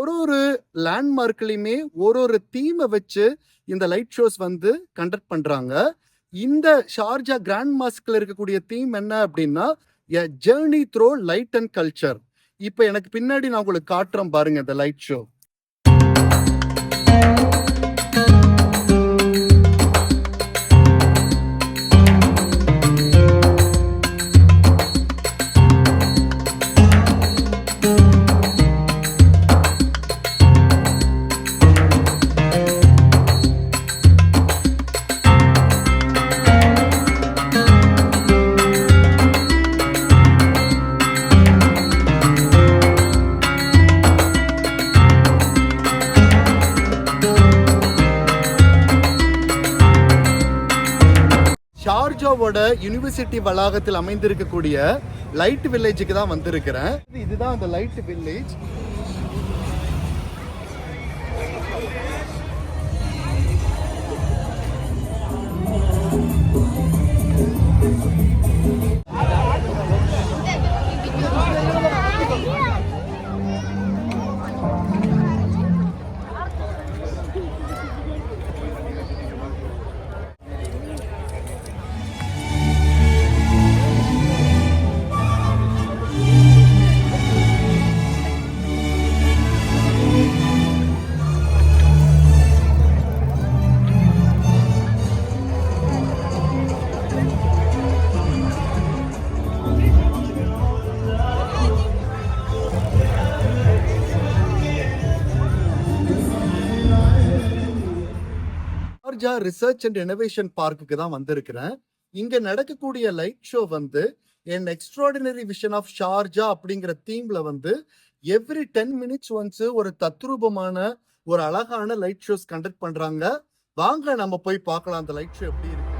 ஒரு லேண்ட்மார்க்லயுமே ஒரு தீமை வச்சு இந்த லைட் ஷோஸ் வந்து கண்டக்ட் பண்றாங்க. இந்த ஷார்ஜா கிராண்ட் மாஸ்க்ல இருக்கக்கூடிய தீம் என்ன அப்படின்னா, a journey through light and culture. இப்ப எனக்கு பின்னாடி நான் உங்களுக்கு காட்டுறேன் பாருங்க இந்த லைட் ஷோ. ஷார்ஜாவோட யூனிவர்சிட்டி வளாகத்தில் அமைந்திருக்கக்கூடிய லைட் வில்லேஜுக்கு தான் வந்திருக்கிறேன். இதுதான் அந்த light village. Sharjah research and innovation பார்க்குக்கு தான் வந்திருக்கிறேன். இங்க நடக்கக்கூடிய லைட் ஷோ வந்து என் எக்ஸ்ட்ராடினரி விஷன் ஆஃப் ஷார்ஜா அப்படிங்கிற தீம்ல வந்து எவ்ரி 10 minutes ஒன்ஸ் ஒரு தத்ரூபமான ஒரு அழகான லைட் ஷோஸ் கண்டக்ட் பண்றாங்க. வாங்க நம்ம போய் பார்க்கலாம் அந்த லைட் ஷோ எப்படி இருக்கு.